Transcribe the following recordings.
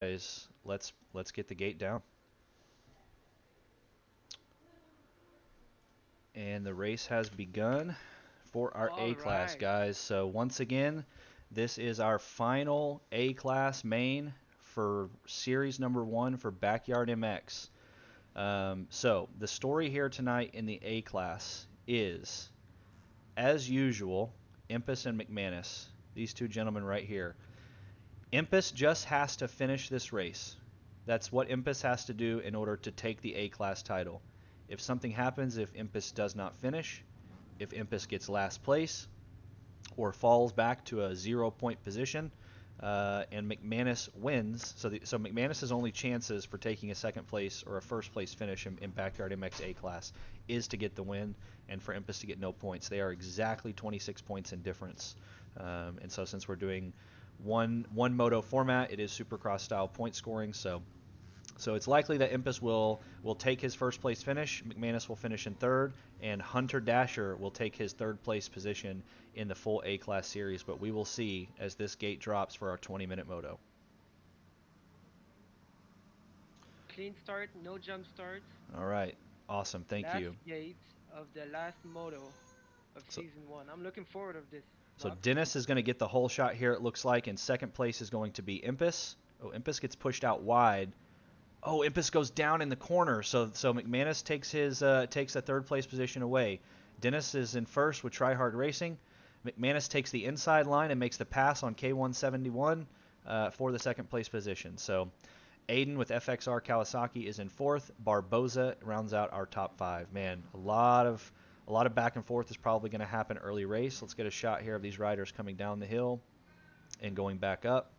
Guys, let's get the gate down. And the race has begun for our All A class, right. guys. So once again, this is our final A class main for series number 1 for Backyard MX. So the story here tonight in the A class is, as usual, Impus and McManus. These two gentlemen right here. Impus just has to finish this race. That's what Impus has to do in order to take the A class title. If something happens, if Impus does not finish, if Impus gets last place or falls back to a 0 point position, and McManus wins, so McManus's only chances for taking a second place or a first place finish in Backyard MX A class is to get the win, and for Impus to get no points. They are exactly 26 points in difference. And so since we're doing one moto format, it is Supercross style point scoring. So it's likely that Impus will take his first place finish, McManus will finish in third, and Hunter Dasher will take his third place position in the full A class series. But we will see as this gate drops for our 20-minute moto. Clean start, no jump starts. All right, awesome, thank Last you. gate of the last moto of So season one. I'm looking forward of this. so Lots of Dennis is going to get the whole shot here. It looks like in second place is going to be Impus. Oh, Impus gets pushed out wide. Oh, Impus goes down in the corner, so McManus takes the third place position away. Dennis is in first with Try Hard Racing. McManus takes the inside line and makes the pass on K171 for the second place position. So Aiden with FXR Kawasaki is in fourth. Barboza rounds out our top five. Man, a lot of back and forth is probably going to happen early race. Let's get a shot here of these riders coming down the hill and going back up.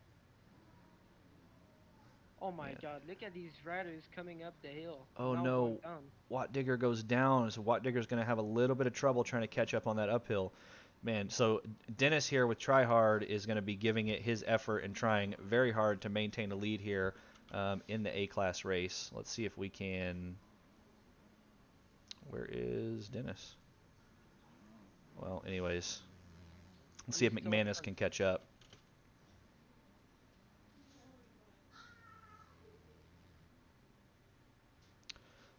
Oh my Man, god, look at these riders coming up the hill. oh Now going no, down. Watt Digger goes down, so Watt Digger's going to have a little bit of trouble trying to catch up on that uphill. Man, so Dennis here with Try Hard is going to be giving it his effort and trying very hard to maintain a lead here in the A class race. Let's see if we can. Where is Dennis? Well, anyways, let's see He's if still in McManus front. can catch up.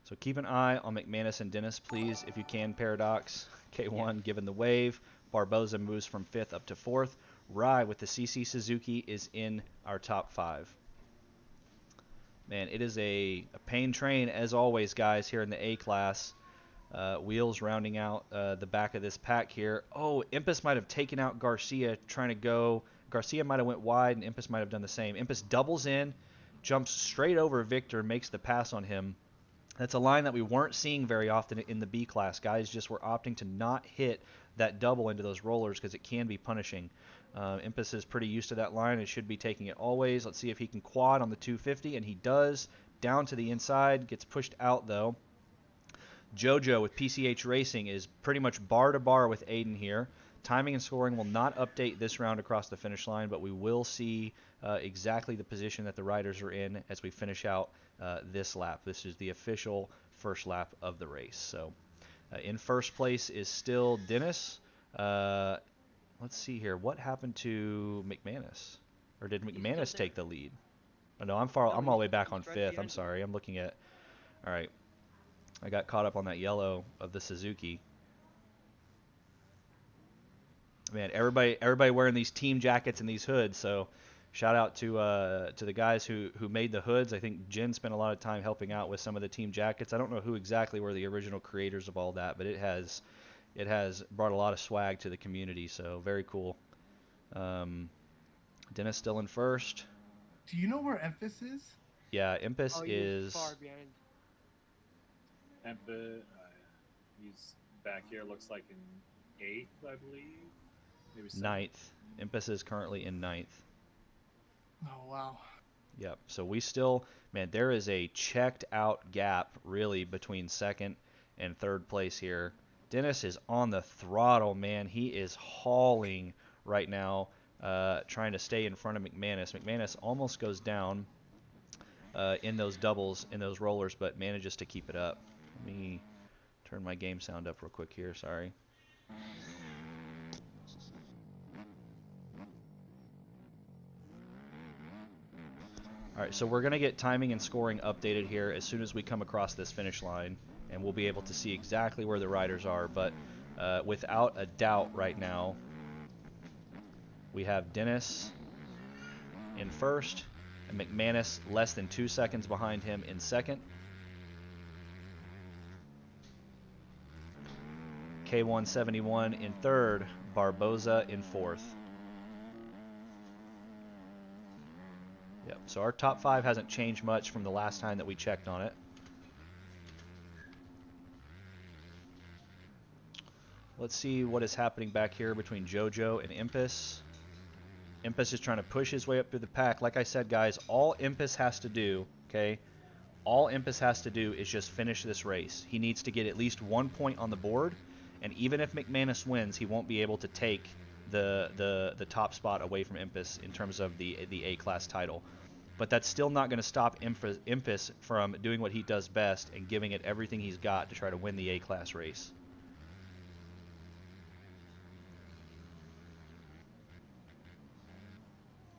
So keep an eye on McManus and Dennis, please, if you can, Paradox. Yes. K1 given the wave. Barboza moves from fifth up to fourth. Rai with the CC Suzuki is in our top five. Man, it is a pain train, as always, guys, here in the A class. Wheels rounding out the back of this pack here. Oh, Impus might have taken out Garcia trying to go. Garcia might have went wide, and Impus might have done the same. Impus doubles in, jumps straight over Victor, makes the pass on him. That's a line that we weren't seeing very often in the B class. Guys just were opting to not hit that double into those rollers because it can be punishing. Impus is pretty used to that line and should be taking it always. Let's see if he can quad on the 250, and he does. Down to the inside, gets pushed out though. JoJo with PCH Racing is pretty much bar to bar with Aiden here. Timing and scoring will not update this round across the finish line, but we will see exactly the position that the riders are in as we finish out this lap. This is the official first lap of the race. So in first place is still Dennis. Uh, let's see here. What happened to McManus? Or did He's still McManus there. take the lead? Oh, no, I'm far. No, I'm all the way back he's on right fifth. I'm behind you. sorry. I'm looking at. All right. I got caught up on that yellow of the Suzuki. Man, everybody wearing these team jackets and these hoods. So shout out to the guys who made the hoods. I think Jen spent a lot of time helping out with some of the team jackets. I don't know who exactly were the original creators of all that, but it has brought a lot of swag to the community. So very cool. Um, Dennis still in first. Do you know where Emphas is? Yeah, Impus Oh, he is far is behind. And he's back here. Looks like in eighth, I believe, maybe seventh. ninth. Impus is currently in ninth. Oh wow. Yep. So we still, man, there is a checked out gap really between second and third place here. Dennis is on the throttle, man. He is hauling right now, trying to stay in front of McManus. McManus almost goes down in those doubles, in those rollers, but manages to keep it up. Let me turn my game sound up real quick here. Sorry. All right, so we're going to get timing and scoring updated here as soon as we come across this finish line, and we'll be able to see exactly where the riders are. But without a doubt right now, we have Dennis in first, and McManus less than 2 seconds behind him in second. K171 in third, Barboza in fourth. Yep, so our top 5 hasn't changed much from the last time that we checked on it. Let's see what is happening back here between JoJo and Impus. Impus is trying to push his way up through the pack. Like I said, guys, all Impus has to do, okay, all Impus has to do is just finish this race. He needs to get at least 1 point on the board, and even if McManus wins, he won't be able to take the top spot away from Impus in terms of the A-class title. But that's still not going to stop Impus from doing what he does best and giving it everything he's got to try to win the A-class race.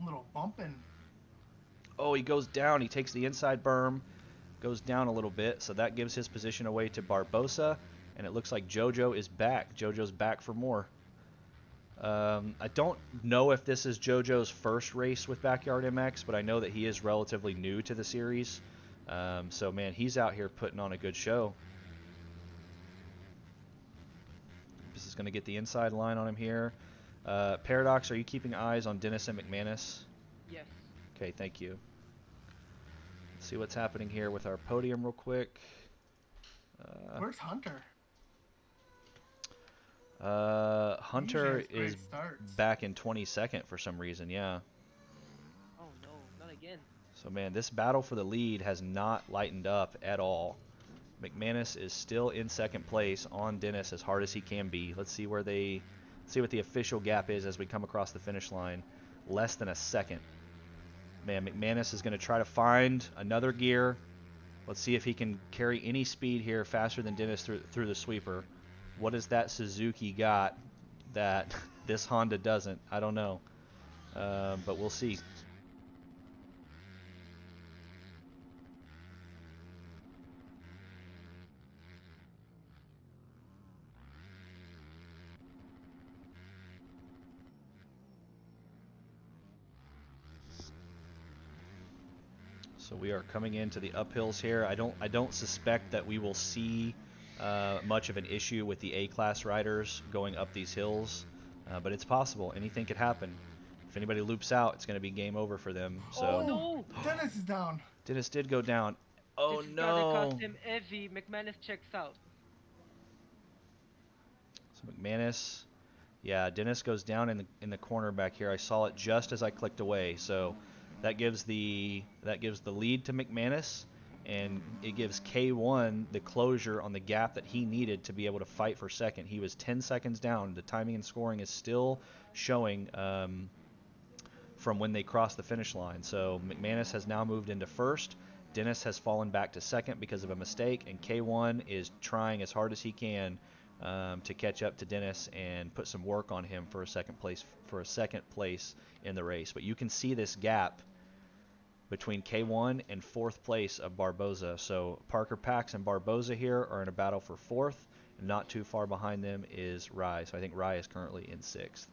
A little bumping. Oh, he goes down. He takes the inside berm, goes down a little bit, so that gives his position away to Barbosa, and it looks like JoJo is back. JoJo's back for more. I don't know if this is JoJo's first race with Backyard MX, but I know that he is relatively new to the series. So, man, he's out here putting on a good show. This is going to get the inside line on him here. Paradox, are you keeping eyes on Dennis and McManus? Yes. Okay, thank you. Let's see what's happening here with our podium real quick. Where's Hunter? Hunter Usually has great is starts. back in 22nd for some reason, yeah. Oh no, not again. So, man, this battle for the lead has not lightened up at all. McManus is still in second place on Dennis as hard as he can be. Let's see what the official gap is as we come across the finish line. Less than a second. Man, McManus is going to try to find another gear. Let's see if he can carry any speed here faster than Dennis through the sweeper. What has that Suzuki got that this Honda doesn't? I don't know. But we'll see. So we are coming into the uphills here. I don't suspect that we will see much of an issue with the A-class riders going up these hills, but it's possible. Anything could happen. If anybody loops out, it's going to be game over for them. So Oh no! Dennis is down. Dennis did go down. Oh This is gonna no! cost him heavy. McManus checks out. So McManus, yeah, Dennis goes down in the corner back here. I saw it just as I clicked away. So that gives the lead to McManus, and it gives K1 the closure on the gap that he needed to be able to fight for second. He was 10 seconds down. The timing and scoring is still showing from when they crossed the finish line. So McManus has now moved into first. Dennis has fallen back to second because of a mistake, and K1 is trying as hard as he can to catch up to Dennis and put some work on him for a second place in the race. But you can see this gap between K1 and fourth place of Barboza. So Parker Pax and Barboza here are in a battle for fourth. And not too far behind them is Rye. So I think Rye is currently in sixth.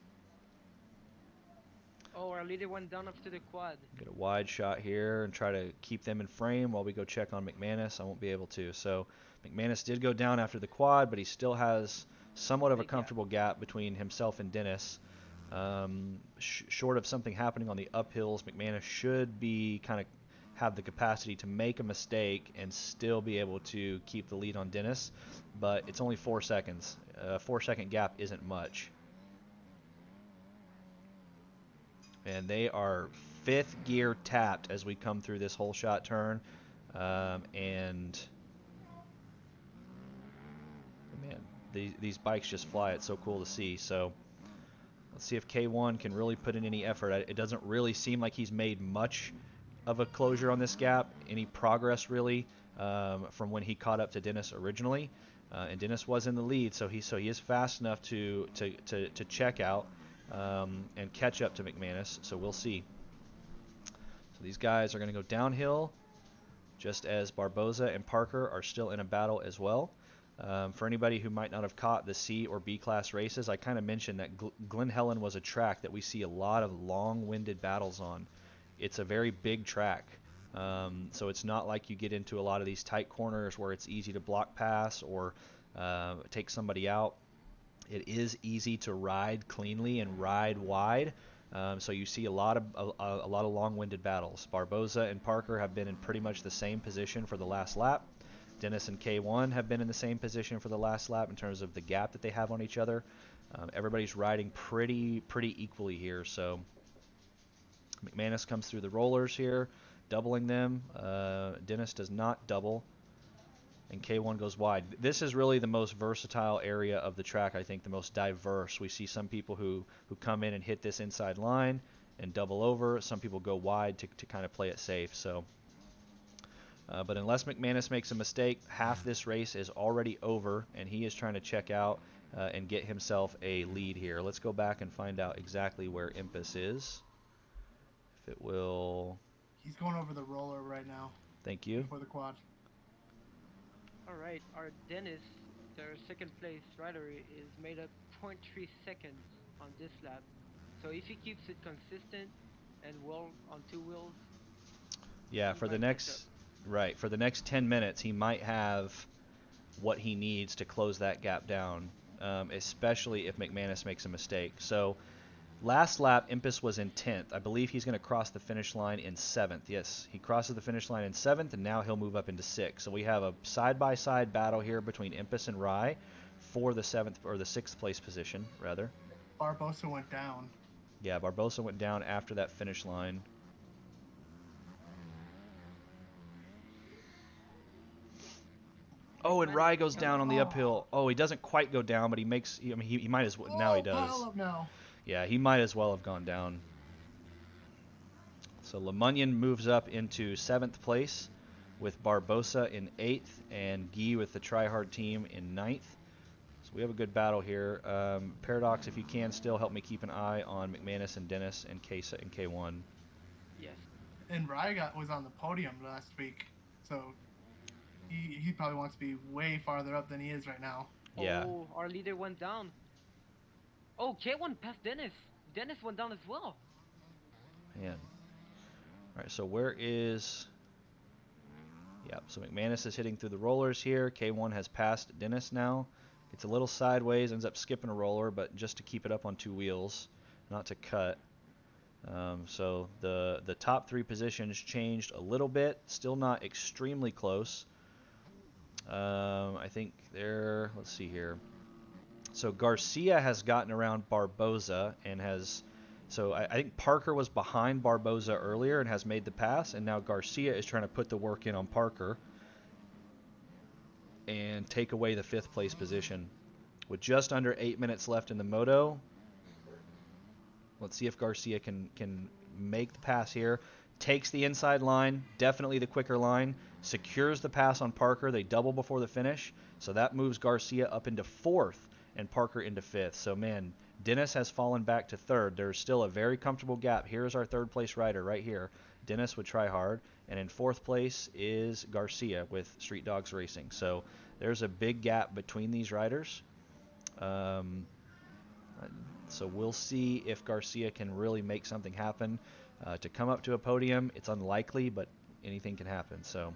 Oh, our leader went down up to the quad. Get a wide shot here and try to keep them in frame while we go check on McManus. I won't be able to. So McManus did go down after the quad, but he still has somewhat of a comfortable gap between himself and Dennis. Short of something happening on the uphills, McManus should be kind of have the capacity to make a mistake and still be able to keep the lead on Dennis, but it's only 4 seconds. A 4-second gap isn't much. And they are fifth gear tapped as we come through this whole shot turn, and man, these bikes just fly. It's so cool to see. So let's see if K1 can really put in any effort. It doesn't really seem like he's made much of a closure on this gap, any progress really, from when he caught up to Dennis originally. And Dennis was in the lead, so he is fast enough to check out and catch up to McManus. So we'll see. So these guys are going to go downhill, just as Barboza and Parker are still in a battle as well. For anybody who might not have caught the C or B class races, I kind of mentioned that Glen Helen was a track that we see a lot of long-winded battles on. It's a very big track, so it's not like you get into a lot of these tight corners where it's easy to block pass or take somebody out. It is easy to ride cleanly and ride wide, so you see a lot of long-winded battles. Barboza and Parker have been in pretty much the same position for the last lap. Dennis and K1 have been in the same position for the last lap in terms of the gap that they have on each other. Everybody's riding pretty equally here. So McManus comes through the rollers here, doubling them. Dennis does not double, and K1 goes wide. This is really the most versatile area of the track, I think, the most diverse. We see some people who come in and hit this inside line and double over. Some people go wide to kind of play it safe. So. But unless McManus makes a mistake, half this race is already over, and he is trying to check out and get himself a lead here. Let's go back and find out exactly where Impus is. If it will... He's going over the roller right now. Thank you. Before the quad. Alright, our Dennis, their second place rider, is made up 0.3 seconds on this lap. So if he keeps it consistent and well on two wheels... Yeah, for the next... Right, for the next 10 minutes, he might have what he needs to close that gap down, especially if McManus makes a mistake. So last lap, Impus was in 10th. I believe he's going to cross the finish line in 7th. Yes, he crosses the finish line in 7th, and now he'll move up into 6th. So we have a side-by-side battle here between Impus and Rye for the 7th or the 6th place position, rather. Barbosa went down. Yeah, Barbosa went down after that finish line. Oh, and Rye goes down on the uphill. Oh, he doesn't quite go down, but he makes... I mean, he might as well... Now he does. Pile up now. Yeah, he might as well have gone down. So Lemunyon moves up into 7th place with Barbosa in 8th and Guy with the Try Hard team in 9th. So we have a good battle here. Paradox, if you can, still help me keep an eye on McManus and Dennis and K1. Yes. And Rye was on the podium last week, so... He probably wants to be way farther up than he is right now. Yeah. Oh, our leader went down. Oh, K1 passed Dennis. Dennis went down as well. Man. All right, so where is... Yep, so McManus is hitting through the rollers here. K1 has passed Dennis now. Gets a little sideways, ends up skipping a roller, but just to keep it up on two wheels, not to cut. So the top three positions changed a little bit. Still not extremely close. I think they're, let's see here. So Garcia has gotten around Barboza and has, so I think Parker was behind Barboza earlier and has made the pass, and now Garcia is trying to put the work in on Parker and take away the 5th place position. With just under 8 minutes left in the moto, let's see if Garcia can make the pass here. Takes the inside line, definitely the quicker line, secures the pass on Parker. They double before the finish, so that moves Garcia up into 4th and Parker into 5th. So, man, Dennis has fallen back to 3rd. There's still a very comfortable gap. Here's our 3rd place rider right here. Dennis would try hard, and in 4th place is Garcia with Street Dogs Racing. So there's a big gap between these riders. So we'll see if Garcia can really make something happen. To come up to a podium, it's unlikely, but anything can happen. So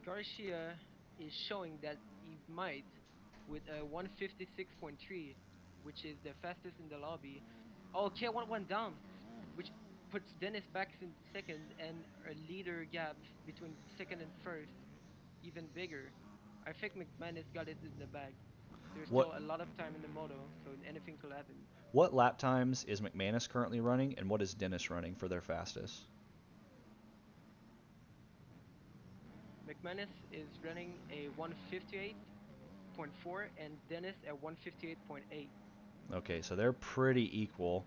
Garcia is showing that he might with a 156.3, which is the fastest in the lobby. Oh, K1 went down, which puts Dennis back in 2nd and a leader gap between 2nd and 1st even bigger. I think McManus got it in the bag. There's still a lot of time in the moto, so anything could happen. What lap times is McManus currently running, and what is Dennis running for their fastest? McManus is running a 158.4 and Dennis at 158.8. Okay, so they're pretty equal.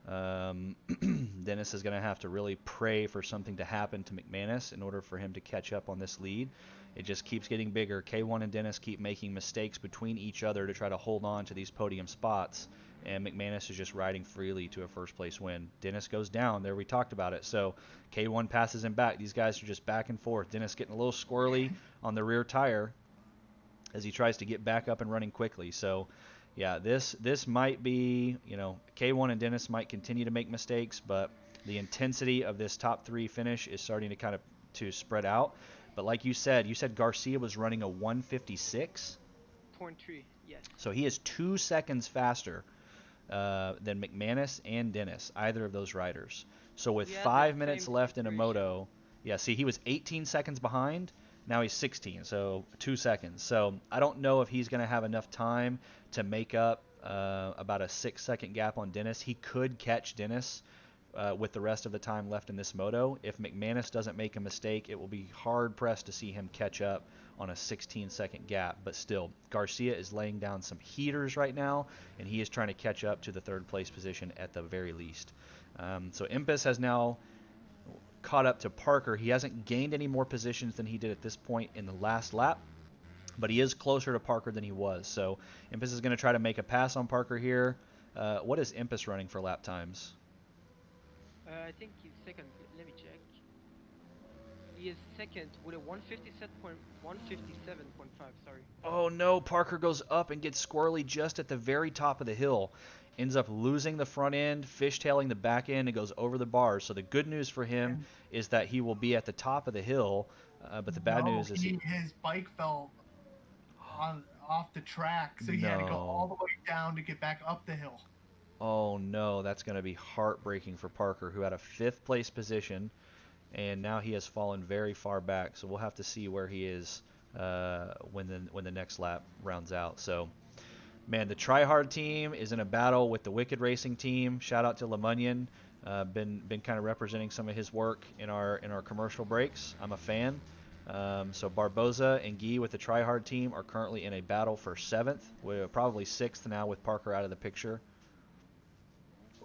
Dennis is going to have to really pray for something to happen to McManus in order for him to catch up on this lead. It just keeps getting bigger. K1 and Dennis keep making mistakes between each other to try to hold on to these podium spots, and McManus is just riding freely to a first place win. Dennis goes down. There, we talked about it. So K1 passes him back. These guys are just back and forth. Dennis getting a little squirrely on the rear tire as he tries to get back up and running quickly. So yeah, this might be, K1 and Dennis might continue to make mistakes, but the intensity of this top 3 finish is starting to kind of to spread out. But like you said Garcia was running a 156. 0.3, yes. So he is 2 seconds faster than McManus and Dennis, either of those riders. So with We had the 5 minutes same left in a situation. moto, yeah, see, he was 18 seconds behind. Now he's 16, so 2 seconds. So I don't know if he's going to have enough time to make up about a 6-second gap on Dennis. He could catch Dennis with the rest of the time left in this moto. If McManus doesn't make a mistake, it will be hard-pressed to see him catch up on a 16-second gap. But still, Garcia is laying down some heaters right now, and he is trying to catch up to the third-place position at the very least. So Impus has now caught up to Parker. He hasn't gained any more positions than he did at this point in the last lap, but he is closer to Parker than he was. So Impus is going to try to make a pass on Parker here. What is Impus running for lap times? I think he's second. Let me check. He is second with a 157.5. Sorry. Oh no, Parker goes up and gets squirrely just at the very top of the hill. Ends up losing the front end, fishtailing the back end, and goes over the bars. So the good news for him is that he will be at the top of the hill, but the bad news is his bike fell off the track, so he had to go all the way down to get back up the hill. Oh no, that's going to be heartbreaking for Parker, who had a 5th place position, and now he has fallen very far back. So we'll have to see where he is when the next lap rounds out. So, man, the Try Hard team is in a battle with the Wicked Racing team. Shout out to Lemunion. Been kind of representing some of his work in our commercial breaks. I'm a fan. So Barboza and Guy with the Try Hard team are currently in a battle for 7th. We're probably 6th now with Parker out of the picture.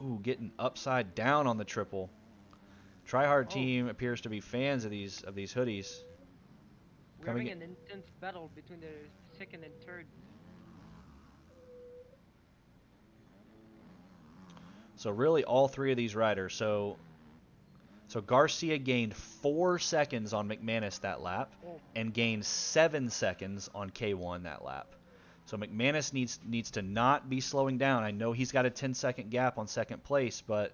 Ooh, getting upside down on the triple. Try Hard team appears to be fans of these hoodies. We're having an intense battle between the second and third. So really all 3 of these riders. So Garcia gained 4 seconds on McManus that lap and gained 7 seconds on K1 that lap. So McManus needs to not be slowing down. I know he's got a 10-second gap on second place, but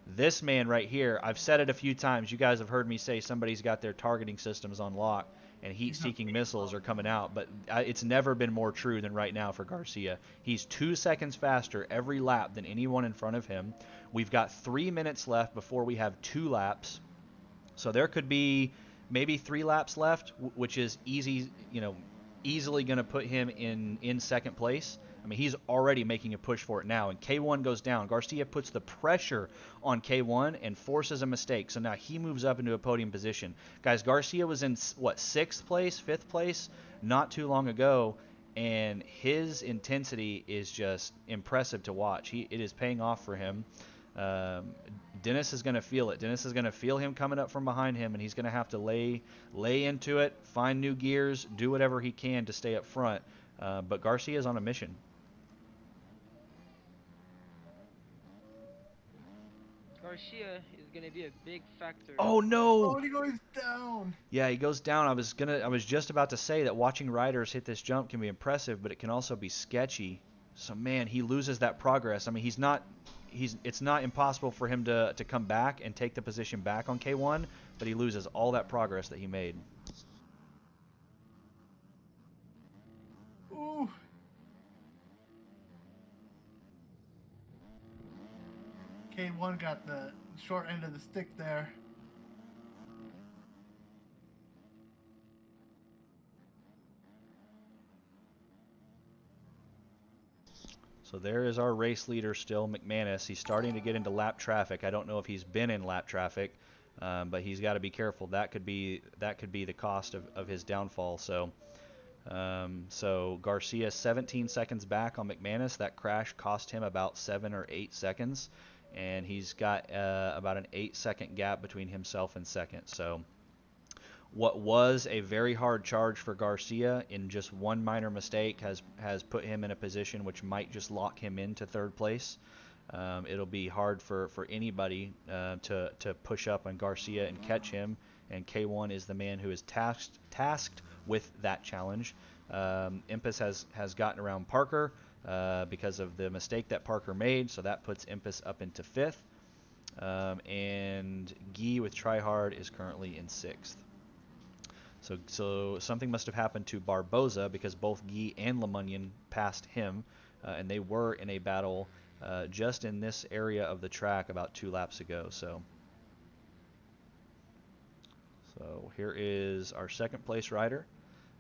this man right here, I've said it a few times. You guys have heard me say somebody's got their targeting systems on lock and heat-seeking missiles are coming out, but it's never been more true than right now for Garcia. He's 2 seconds faster every lap than anyone in front of him. We've got 3 minutes left before we have 2 laps. So there could be maybe 3 laps left, which is easily going to put him in second place. I mean, he's already making a push for it now, and K1 goes down. Garcia puts the pressure on K1 and forces a mistake, so now he moves up into a podium position. Guys, Garcia was in, 6th place, 5th place not too long ago, and his intensity is just impressive to watch. It is paying off for him. Dennis is going to feel it. Dennis is going to feel him coming up from behind him, and he's going to have to lay into it, find new gears, do whatever he can to stay up front. But Garcia is on a mission. Garcia is going to be a big factor. Oh no! Oh, he goes down. Yeah, he goes down. I was just about to say that watching riders hit this jump can be impressive, but it can also be sketchy. So man, he loses that progress. I mean, it's not impossible for him to come back and take the position back on K1, but he loses all that progress that he made. Ooh. K1 got the short end of the stick there. So there is our race leader still, McManus. He's starting to get into lap traffic. I don't know if he's been in lap traffic, but he's got to be careful. That could be the cost of his downfall. So Garcia 17 seconds back on McManus. That crash cost him about 7 or 8 seconds, and he's got about an 8-second gap between himself and second. So what was a very hard charge for Garcia in just one minor mistake has put him in a position which might just lock him into third place. It'll be hard for anybody to push up on Garcia and catch him, and K1 is the man who is tasked with that challenge. Impus has gotten around Parker because of the mistake that Parker made, so that puts Impus up into 5th. And Guy with Tryhard is currently in 6th. So something must have happened to Barboza because both Guy and Lemunyon passed him, and they were in a battle just in this area of the track about 2 laps ago. So here is our second place rider,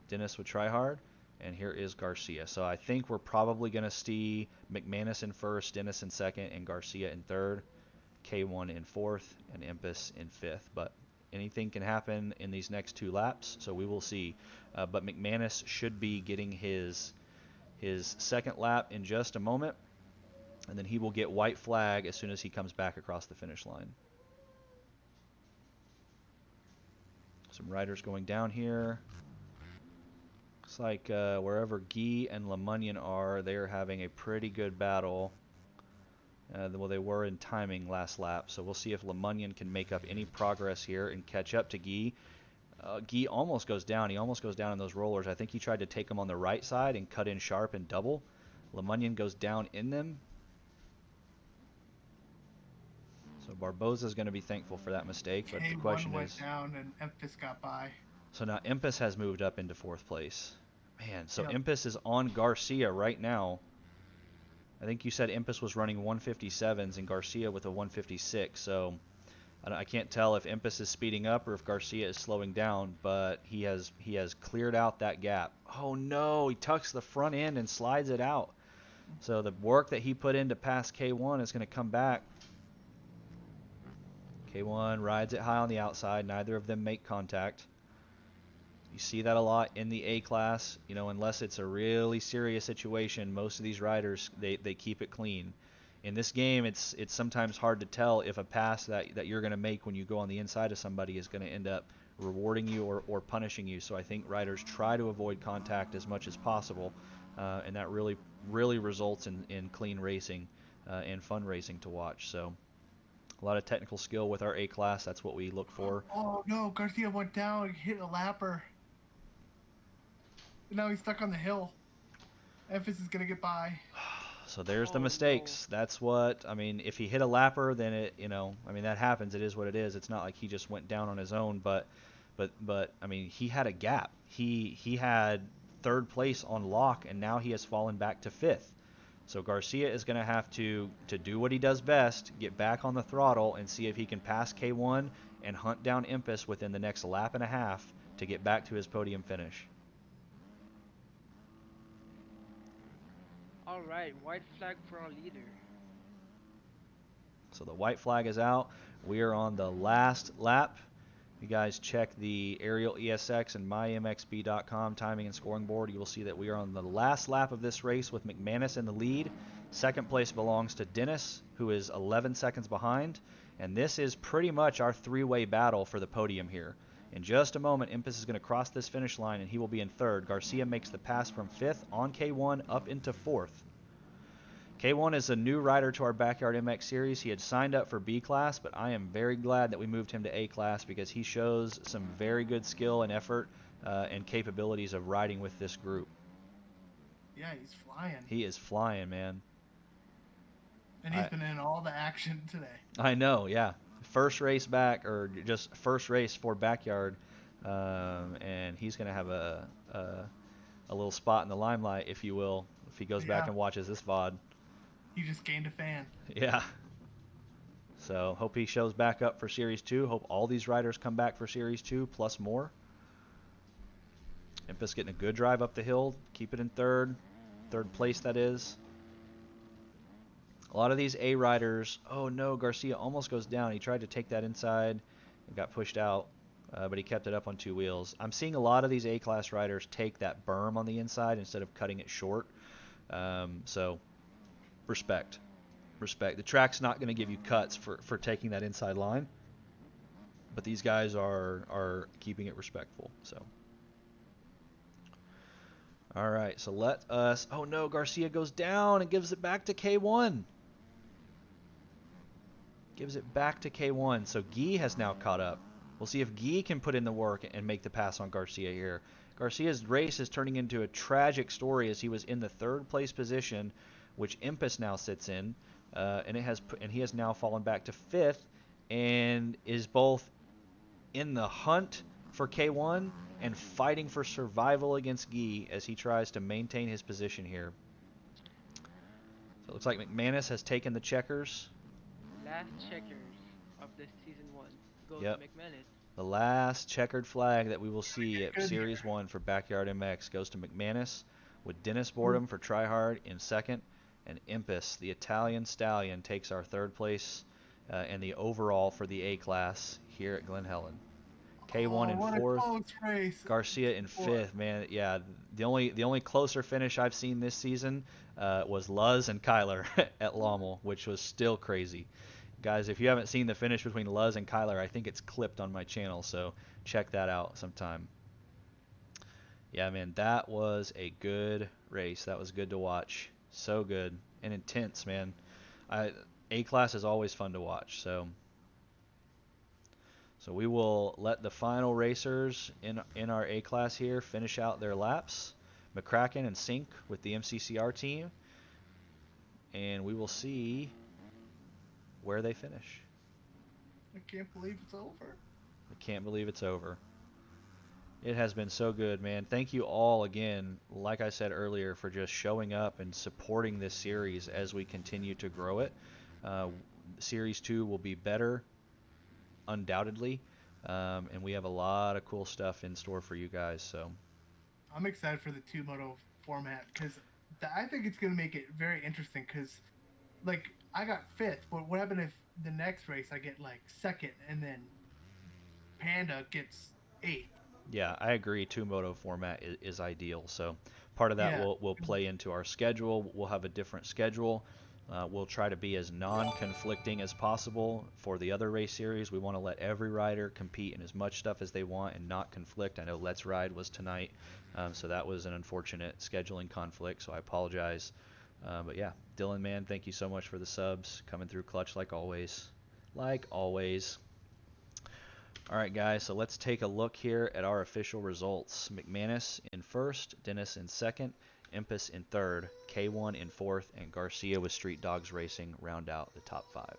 Dennis with Tryhard, and here is Garcia. So I think we're probably going to see McManus in 1st, Dennis in 2nd, and Garcia in 3rd, K1 in 4th, and Impus in 5th. But anything can happen in these next 2 laps, so we will see. But McManus should be getting his second lap in just a moment, and then he will get white flag as soon as he comes back across the finish line. Some riders going down here. Looks like wherever Guy and Lemunyon are, they are having a pretty good battle. Well, they were in timing last lap, so we'll see if Lemunyon can make up any progress here and catch up to Guy. Guy almost goes down. He almost goes down in those rollers. I think he tried to take him on the right side and cut in sharp and double. Lemunyon goes down in them. So Barboza's going to be thankful for that mistake, but the question went is... down and Impus got by. So now Impus has moved up into 4th place. Man, so Yep. Impus is on Garcia right now. I think you said Impus was running 157s and Garcia with a 156, so I can't tell if Impus is speeding up or if Garcia is slowing down, but he has cleared out that gap. Oh no, he tucks the front end and slides it out. So the work that he put in to pass K1 is going to come back. K1 rides it high on the outside. Neither of them make contact. You see that a lot in the A class. You know, unless it's a really serious situation, most of these riders, they keep it clean. In this game, it's sometimes hard to tell if a pass that you're going to make when you go on the inside of somebody is going to end up rewarding you or punishing you. So I think riders try to avoid contact as much as possible, and that really results in clean racing and fun racing to watch. So a lot of technical skill with our A class. That's what we look for. Oh no, Garcia went down, hit a lapper. Now he's stuck on the hill. Impus is gonna get by. So there's the Oh, mistakes. That's what, I mean, if he hit a lapper, then it, you know, I mean, that happens. It is what it is. It's not like he just went down on his own, but I mean, he had a gap. He had 3rd place on lock, and now he has fallen back to 5th. So Garcia is going to have to do what he does best, get back on the throttle and see if he can pass K1 and hunt down Impus within the next lap and a half to get back to his podium finish. All right, white flag for our leader. So the white flag is out. We are on the last lap. You guys check the Aerial ESX and mymxb.com timing and scoring board. You will see that we are on the last lap of this race with McManus in the lead. 2nd place belongs to Dennis, who is 11 seconds behind. And this is pretty much our 3-way battle for the podium here. In just a moment, Impus is going to cross this finish line, and he will be in 3rd. Garcia makes the pass from 5th on K1 up into 4th. K1 is a new rider to our Backyard MX series. He had signed up for B class, but I am very glad that we moved him to A class because he shows some very good skill and effort and capabilities of riding with this group. Yeah, he's flying. He is flying, man. And he's been in all the action today. I know, yeah. First race back, or just first race for Backyard, and he's going to have a little spot in the limelight, if you will, if he goes back and watches this VOD. He just gained a fan. Yeah. So hope he shows back up for Series 2. Hope all these riders come back for Series 2 plus more. Impus getting a good drive up the hill. Keep it in 3rd. 3rd place, that is. A lot of these A riders... Oh no, Garcia almost goes down. He tried to take that inside and got pushed out, but he kept it up on 2 wheels. I'm seeing a lot of these A-class riders take that berm on the inside instead of cutting it short. So... Respect. The track's not going to give you cuts for taking that inside line. But these guys are keeping it respectful. So, all right. So let us. Oh no, Garcia goes down and gives it back to K1. Gives it back to K1. So Guy has now caught up. We'll see if Guy can put in the work and make the pass on Garcia here. Garcia's race is turning into a tragic story as he was in the third place position, which Impus now sits in, and he has now fallen back to fifth, and is both in the hunt for K1 and fighting for survival against Guy as he tries to maintain his position here. So it looks like McManus has taken the checkers. Last checkers of the season 1 goes Yep. to McManus. The last checkered flag that we will see at good Series here. 1 for Backyard MX goes to McManus, with Dennis Boredom for Tryhard in second, and Impus, the Italian stallion, takes our third place and the overall for the A-class here at Glen Helen. K1 Oh, in what a fourth, close race. Garcia in Fourth. fifth. Man, yeah, the only closer finish I've seen this season was Luz and Kyler at Lommel, which was still crazy. Guys, if you haven't seen the finish between Luz and Kyler, I think it's clipped on my channel, so check that out sometime. Yeah, man, that was a good race. That was good to watch. So good and intense, man. A-class is always fun to watch, so we will let the final racers in our A-class here finish out their laps. McCracken and Sink with the MCCR team, and we will see where they finish. I can't believe it's over. I can't believe it's over. It has been so good, man. Thank you all again, like I said earlier, for just showing up and supporting this series as we continue to grow it. Series 2 will be better, undoubtedly, and we have a lot of cool stuff in store for you guys. So I'm excited for the two moto format because I think it's going to make it very interesting because, like, I got fifth, but what happened if the next race I get, like, second and then Panda gets eighth? yeah, I agree. Two moto format is ideal. So part of that Yeah. will play into our schedule. We'll have a different schedule. We'll try to be as non-conflicting as possible for the other race series. We want to let every rider compete in as much stuff as they want and not conflict. I know Let's Ride was tonight, so that was an unfortunate scheduling conflict, so I apologize. But yeah, Dylan, man, thank you so much for the subs. Coming through clutch like always. Like always. All right, guys, so let's take a look here at our official results. McManus in first, Dennis in second, Impus in third, K1 in fourth, and Garcia with Street Dogs Racing round out the top five.